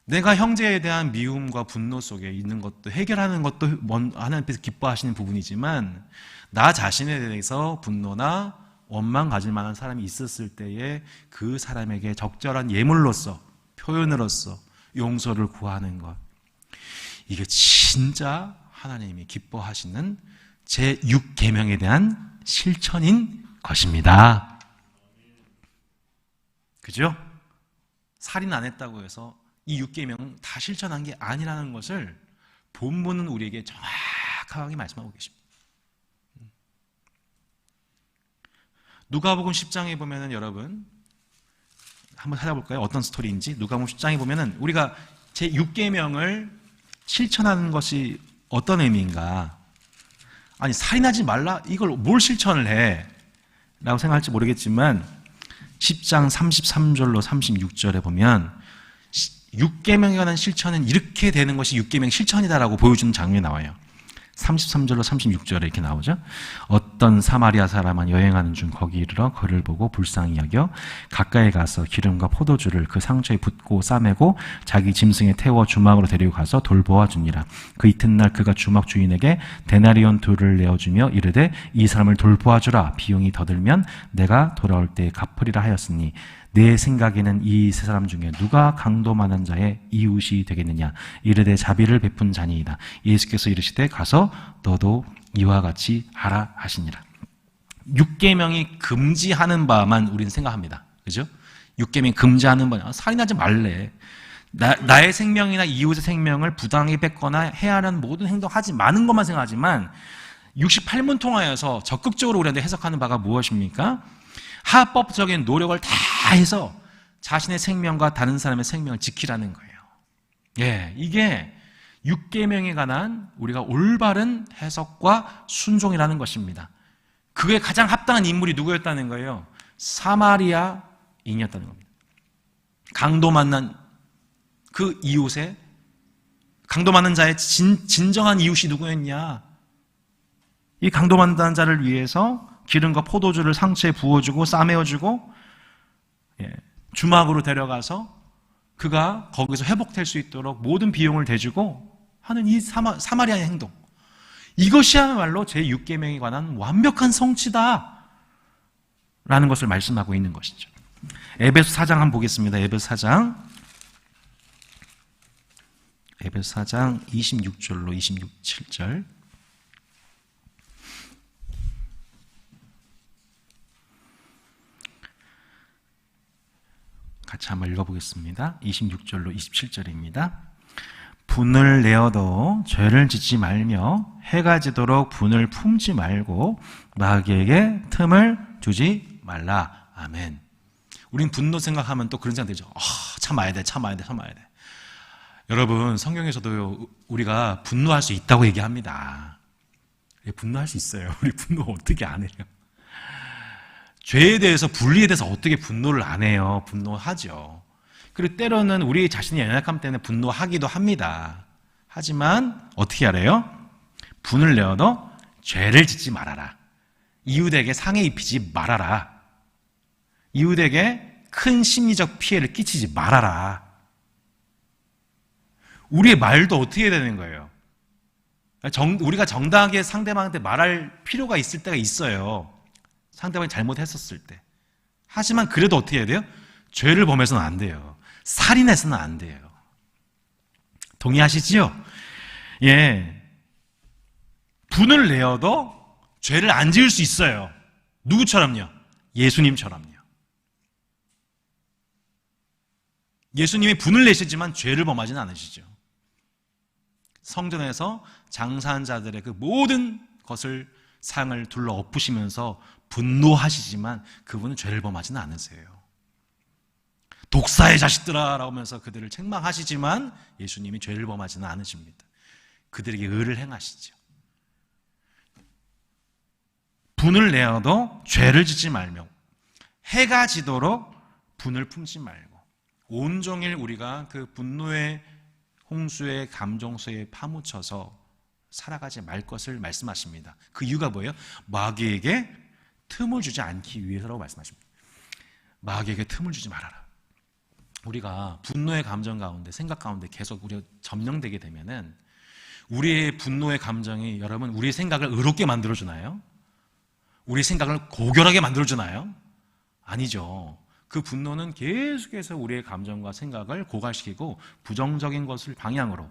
내가 형제에 대한 미움과 분노 속에 있는 것도 해결하는 것도 하나님께서 기뻐하시는 부분이지만 나 자신에 대해서 분노나 원망 가질 만한 사람이 있었을 때에 그 사람에게 적절한 예물로서 표현으로서 용서를 구하는 것, 이게 진짜 하나님이 기뻐하시는 제6계명에 대한 실천인 것입니다. 그죠? 살인 안 했다고 해서 이 6계명은 다 실천한 게 아니라는 것을 본문은 우리에게 정확하게 말씀하고 계십니다. 누가복음 10장에 보면은 여러분 한번 찾아볼까요? 어떤 스토리인지. 누가복음 10장에 보면은 우리가 제6계명을 실천하는 것이 어떤 의미인가? 아니, 살인하지 말라? 이걸 뭘 실천을 해? 라고 생각할지 모르겠지만 10장 33절로 36절에 보면 6계명에 관한 실천은 이렇게 되는 것이 6계명 실천이다라고 보여주는 장면이 나와요. 33절로 36절에 이렇게 나오죠. 어떤 사마리아 사람은 여행하는 중 거기 이르러 그를 보고 불쌍히 여겨 가까이 가서 기름과 포도주를 그 상처에 붓고 싸매고 자기 짐승에 태워 주막으로 데리고 가서 돌보아 주니라. 그 이튿날 그가 주막 주인에게 데나리온 둘을 내어주며 이르되 이 사람을 돌보아 주라. 비용이 더 들면 내가 돌아올 때에 갚으리라 하였으니 내 생각에는 이 세 사람 중에 누가 강도 많은 자의 이웃이 되겠느냐. 이르되 자비를 베푼 자니이다. 예수께서 이르시되 가서 너도 이와 같이 하라 하시니라. 6계명이 금지하는 바만 우리는 생각합니다. 그죠? 6계명이 금지하는 바, 살인하지 말래. 나의 생명이나 이웃의 생명을 부당하게 뺏거나 해야 하는 모든 행동하지 마는 것만 생각하지만 68문 통하여서 적극적으로 우리한테 해석하는 바가 무엇입니까? 합법적인 노력을 다 해서 자신의 생명과 다른 사람의 생명을 지키라는 거예요. 예, 이게 6계명에 관한 우리가 올바른 해석과 순종이라는 것입니다. 그게 가장 합당한 인물이 누구였다는 거예요? 사마리아인이었다는 겁니다. 강도 만난 그 이웃의, 강도 만난 자의 진정한 이웃이 누구였냐? 이 강도 만난 자를 위해서 기름과 포도주를 상처에 부어주고 싸매어주고 주막으로 데려가서 그가 거기서 회복될 수 있도록 모든 비용을 대주고 하는 이 사마리아의 행동, 이것이야말로 제6계명에 관한 완벽한 성취다 라는 것을 말씀하고 있는 것이죠. 에베소 4장 한번 보겠습니다. 에베소 4장 26절로 27절 같이 한번 읽어보겠습니다. 26절로 27절입니다. 분을 내어도 죄를 짓지 말며 해가 지도록 분을 품지 말고 마귀에게 틈을 주지 말라. 아멘. 우린 분노 생각하면 또 그런 생각 들죠. 참아야 돼. 여러분, 성경에서도 우리가 분노할 수 있다고 얘기합니다. 분노할 수 있어요. 우리 분노 어떻게 안 해요? 죄에 대해서, 불의에 대해서 어떻게 분노를 안 해요? 분노하죠. 그리고 때로는 우리 자신의 연약함 때문에 분노하기도 합니다. 하지만 어떻게 하래요? 분을 내어도 죄를 짓지 말아라. 이웃에게 상해 입히지 말아라. 이웃에게 큰 심리적 피해를 끼치지 말아라. 우리의 말도 어떻게 해야 되는 거예요? 우리가 정당하게 상대방한테 말할 필요가 있을 때가 있어요. 상대방이 잘못했었을 때. 하지만 그래도 어떻게 해야 돼요? 죄를 범해서는 안 돼요. 살인해서는 안 돼요. 동의하시지요? 예. 분을 내어도 죄를 안 지을 수 있어요. 누구처럼요? 예수님처럼요. 예수님이 분을 내시지만 죄를 범하지는 않으시죠. 성전에서 장사한 자들의 그 모든 것을 상을 둘러 엎으시면서 분노하시지만 그분은 죄를 범하지는 않으세요. 독사의 자식들아 라고 하면서 그들을 책망하시지만 예수님이 죄를 범하지는 않으십니다. 그들에게 의를 행하시죠. 분을 내어도 죄를 짓지 말며 해가 지도록 분을 품지 말고 온종일 우리가 그 분노의 홍수의 감정소에 파묻혀서 살아가지 말 것을 말씀하십니다. 그 이유가 뭐예요? 마귀에게 틈을 주지 않기 위해서라고 말씀하십니다. 마귀에게 틈을 주지 말아라. 우리가 분노의 감정 가운데, 생각 가운데 계속 우리가 점령되게 되면은 우리의 분노의 감정이 여러분 우리의 생각을 의롭게 만들어주나요? 우리의 생각을 고결하게 만들어주나요? 아니죠. 그 분노는 계속해서 우리의 감정과 생각을 고갈시키고 부정적인 것을 방향으로,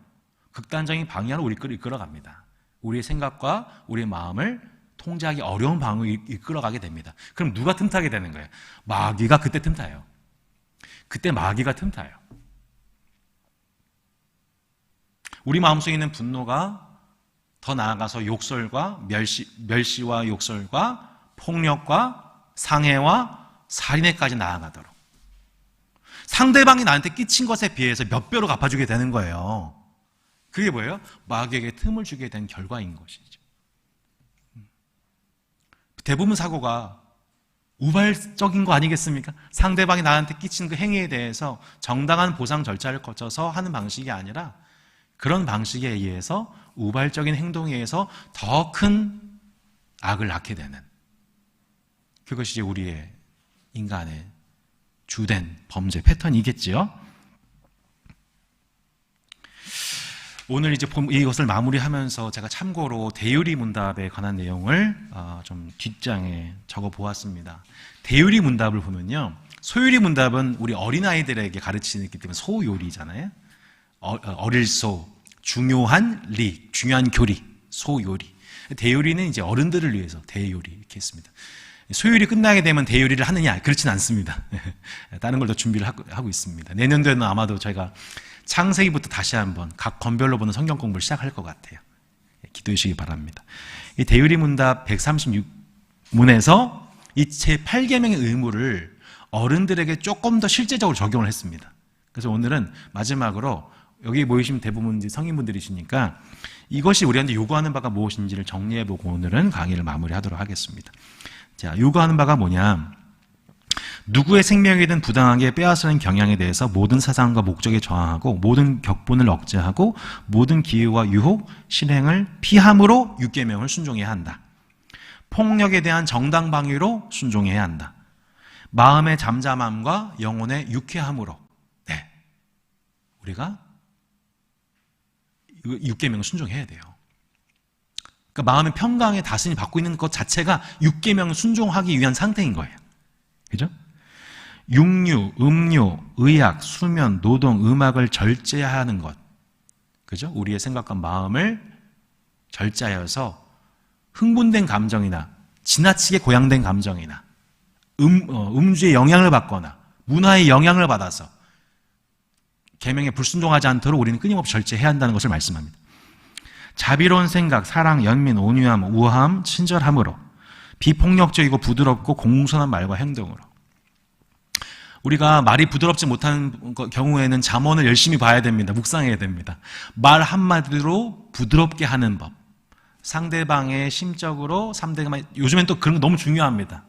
극단적인 방향으로 우리를 이끌어갑니다. 우리의 생각과 우리의 마음을 통제하기 어려운 방향으로 이끌어가게 됩니다. 그럼 누가 틈타게 되는 거예요? 마귀가 그때 틈타요. 그때 마귀가 틈타요. 우리 마음속에 있는 분노가 더 나아가서 욕설과 멸시와 욕설과 폭력과 상해와 살인에까지 나아가도록 상대방이 나한테 끼친 것에 비해서 몇 배로 갚아주게 되는 거예요. 그게 뭐예요? 마귀에게 틈을 주게 된 결과인 것이죠. 대부분 사고가 우발적인 거 아니겠습니까? 상대방이 나한테 끼친 그 행위에 대해서 정당한 보상 절차를 거쳐서 하는 방식이 아니라 그런 방식에 의해서 우발적인 행동에 의해서 더 큰 악을 낳게 되는, 그것이 이제 우리의 인간의 주된 범죄 패턴이겠지요. 오늘 이제 이것을 마무리하면서 제가 참고로 대유리 문답에 관한 내용을 좀 뒷장에 적어 보았습니다. 대유리 문답을 보면요, 소유리 문답은 우리 어린아이들에게 가르치기 때문에 소요리잖아요. 어릴 소, 중요한 리, 중요한 교리, 소요리. 대요리는 이제 어른들을 위해서 대요리 이렇게 했습니다. 소요리 끝나게 되면 대요리를 하느냐? 그렇진 않습니다. 다른 걸 더 준비를 하고 있습니다. 내년도에는 아마도 저희가 창세기부터 다시 한번 각 권별로 보는 성경 공부를 시작할 것 같아요. 기도해 주시기 바랍니다. 이 대유리 문답 136문에서 이 제8계명의 의무를 어른들에게 조금 더 실제적으로 적용을 했습니다. 그래서 오늘은 마지막으로 여기 모이신 대부분 성인분들이시니까 이것이 우리한테 요구하는 바가 무엇인지를 정리해보고 오늘은 강의를 마무리하도록 하겠습니다. 자, 요구하는 바가 뭐냐? 누구의 생명이든 부당하게 빼앗으는 경향에 대해서 모든 사상과 목적에 저항하고 모든 격분을 억제하고 모든 기회와 유혹, 실행을 피함으로 6계명을 순종해야 한다. 폭력에 대한 정당 방위로 순종해야 한다. 마음의 잠잠함과 영혼의 유쾌함으로, 네, 우리가 6계명을 순종해야 돼요. 그러니까 마음의 평강의 다스림을 받고 있는 것 자체가 6계명을 순종하기 위한 상태인 거예요. 그죠? 육류, 음료, 의약, 수면, 노동, 음악을 절제하는 것. 그죠? 우리의 생각과 마음을 절제하여서 흥분된 감정이나 지나치게 고양된 감정이나 음주의 영향을 받거나 문화의 영향을 받아서 계명에 불순종하지 않도록 우리는 끊임없이 절제해야 한다는 것을 말씀합니다. 자비로운 생각, 사랑, 연민, 온유함, 우아함, 친절함으로 비폭력적이고 부드럽고 공손한 말과 행동으로. 우리가 말이 부드럽지 못한 경우에는 잠언을 열심히 봐야 됩니다. 묵상해야 됩니다. 말 한마디로 부드럽게 하는 법. 상대방의 심적으로 요즘엔 또 그런 거 너무 중요합니다.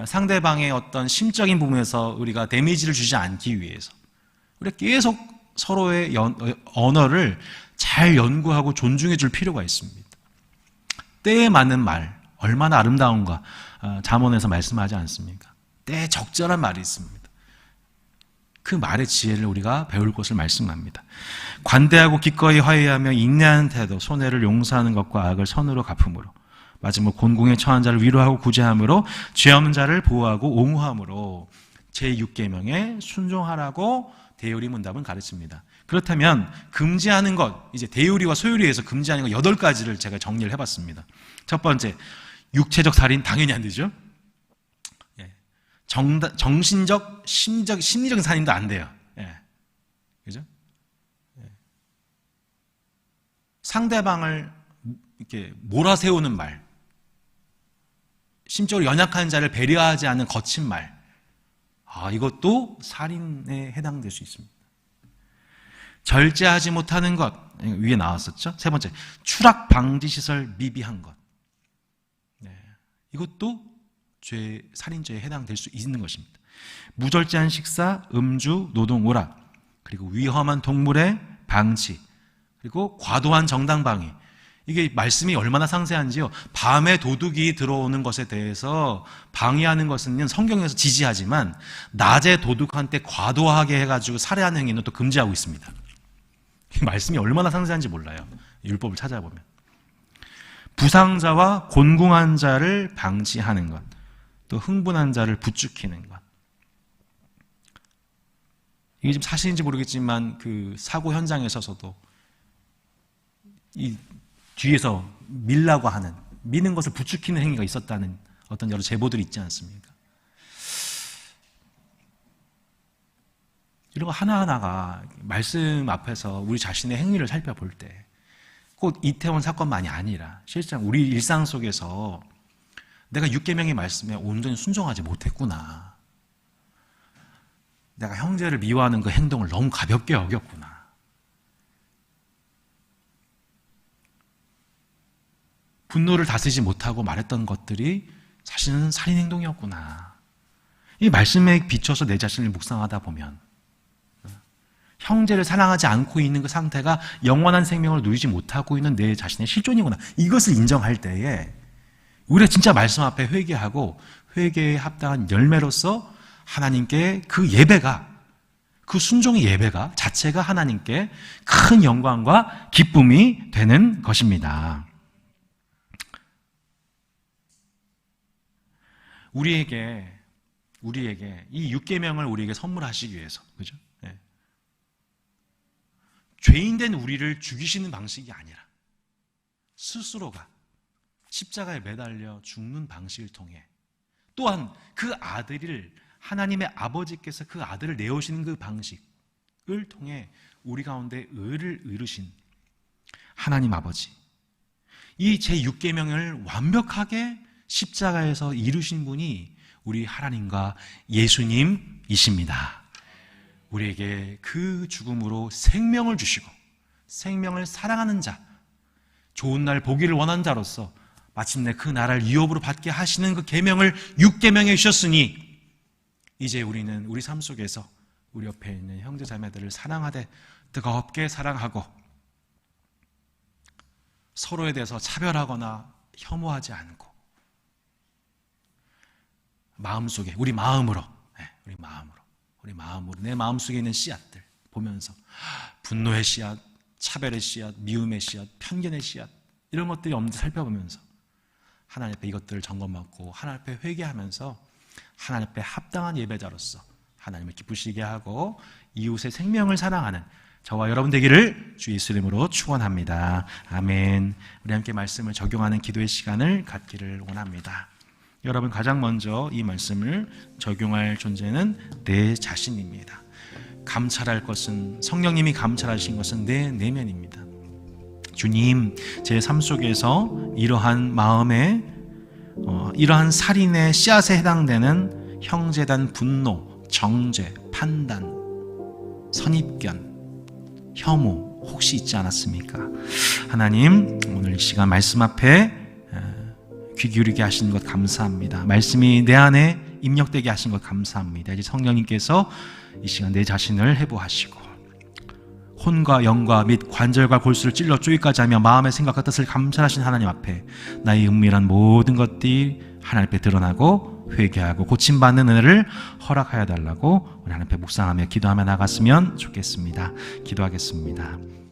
상대방의 어떤 심적인 부분에서 우리가 데미지를 주지 않기 위해서 우리가 계속 서로의 언어를 잘 연구하고 존중해 줄 필요가 있습니다. 때에 맞는 말, 얼마나 아름다운가 잠언에서 말씀하지 않습니까? 때에 적절한 말이 있습니다. 그 말의 지혜를 우리가 배울 것을 말씀합니다. 관대하고 기꺼이 화해하며 인내하는 태도, 손해를 용서하는 것과 악을 선으로 갚음으로, 마지막 곤궁에 처한 자를 위로하고 구제함으로, 죄 없는 자를 보호하고 옹호함으로 제6계명에 순종하라고 대요리 문답은 가르칩니다. 그렇다면 금지하는 것, 이제 대요리와 소요리에서 금지하는 것 8가지를 제가 정리를 해봤습니다. 첫 번째, 육체적 살인 당연히 안 되죠. 정신적, 심리적인 살인도 안 돼요. 그죠? 상대방을 이렇게 몰아세우는 말, 심적으로 연약한 자를 배려하지 않는 거친 말, 이것도 살인에 해당될 수 있습니다. 절제하지 못하는 것, 위에 나왔었죠. 세 번째, 추락 방지 시설 미비한 것, 이것도 살인죄에 해당될 수 있는 것입니다. 무절제한 식사, 음주, 노동, 오락, 그리고 위험한 동물의 방치, 그리고 과도한 정당방위. 이게 말씀이 얼마나 상세한지요. 밤에 도둑이 들어오는 것에 대해서 방해하는 것은 성경에서 지지하지만 낮에 도둑한테 과도하게 해가지고 살해하는 행위는 또 금지하고 있습니다. 말씀이 얼마나 상세한지 몰라요. 율법을 찾아보면. 부상자와 곤궁한 자를 방치하는 것, 또 흥분한 자를 부추기는 것. 이게 좀 사실인지 모르겠지만 그 사고 현장에 서서도 이 뒤에서 밀라고 하는, 미는 것을 부추기는 행위가 있었다는 어떤 여러 제보들이 있지 않습니까? 이런 거 하나하나가 말씀 앞에서 우리 자신의 행위를 살펴볼 때 꼭 이태원 사건만이 아니라 실상 우리 일상 속에서 내가 6계명의 말씀에 온전히 순종하지 못했구나, 내가 형제를 미워하는 그 행동을 너무 가볍게 여겼구나, 분노를 다스리지 못하고 말했던 것들이 사실은 살인행동이었구나. 이 말씀에 비춰서 내 자신을 묵상하다 보면 형제를 사랑하지 않고 있는 그 상태가 영원한 생명을 누리지 못하고 있는 내 자신의 실존이구나. 이것을 인정할 때에 우리가 진짜 말씀 앞에 회개하고 회개에 합당한 열매로서 하나님께 그 예배가, 그 순종의 예배가 자체가 하나님께 큰 영광과 기쁨이 되는 것입니다. 우리에게 이 6계명을 우리에게 선물하시기 위해서, 그죠? 죄인된 우리를 죽이시는 방식이 아니라 스스로가 십자가에 매달려 죽는 방식을 통해, 또한 그 아들을, 하나님의 아버지께서 그 아들을 내오시는 그 방식을 통해 우리 가운데 의를 이루신 하나님 아버지, 이 제6계명을 완벽하게 십자가에서 이루신 분이 우리 하나님과 예수님이십니다. 우리에게 그 죽음으로 생명을 주시고 생명을 사랑하는 자, 좋은 날 보기를 원하는 자로서 마침내 그 나라를 유업으로 받게 하시는 그 계명을 6계명에 주셨으니 이제 우리는 우리 삶 속에서 우리 옆에 있는 형제 자매들을 사랑하되 뜨겁게 사랑하고 서로에 대해서 차별하거나 혐오하지 않고 마음속에, 우리 마음으로 내 마음속에 있는 씨앗들 보면서 분노의 씨앗, 차별의 씨앗, 미움의 씨앗, 편견의 씨앗, 이런 것들이 없는지 살펴보면서 하나님 앞에 이것들을 점검하고 하나님 앞에 회개하면서 하나님 앞에 합당한 예배자로서 하나님을 기쁘시게 하고 이웃의 생명을 사랑하는 저와 여러분 되기를 주 예수 이름으로 축원합니다. 아멘. 우리 함께 말씀을 적용하는 기도의 시간을 갖기를 원합니다. 여러분, 가장 먼저 이 말씀을 적용할 존재는 내 자신입니다. 감찰할 것은, 성령님이 감찰하신 것은 내 내면입니다. 주님, 제 삶 속에서 이러한 마음에 이러한 살인의 씨앗에 해당되는 형제단 분노, 정죄, 판단, 선입견, 혐오 혹시 있지 않았습니까? 하나님, 오늘 이 시간 말씀 앞에 귀 기울이게 하시는 것 감사합니다. 말씀이 내 안에 입력되게 하신 것 감사합니다. 이제 성령님께서 이 시간 내 자신을 해부하시고 혼과 영과 및 관절과 골수를 찔러 쪼기까지 하며 마음의 생각과 뜻을 감찰하신 하나님 앞에 나의 은밀한 모든 것들이 하나님 앞에 드러나고 회개하고 고침받는 은혜를 허락하여 달라고 우리 하나님 앞에 묵상하며 기도하며 나갔으면 좋겠습니다. 기도하겠습니다.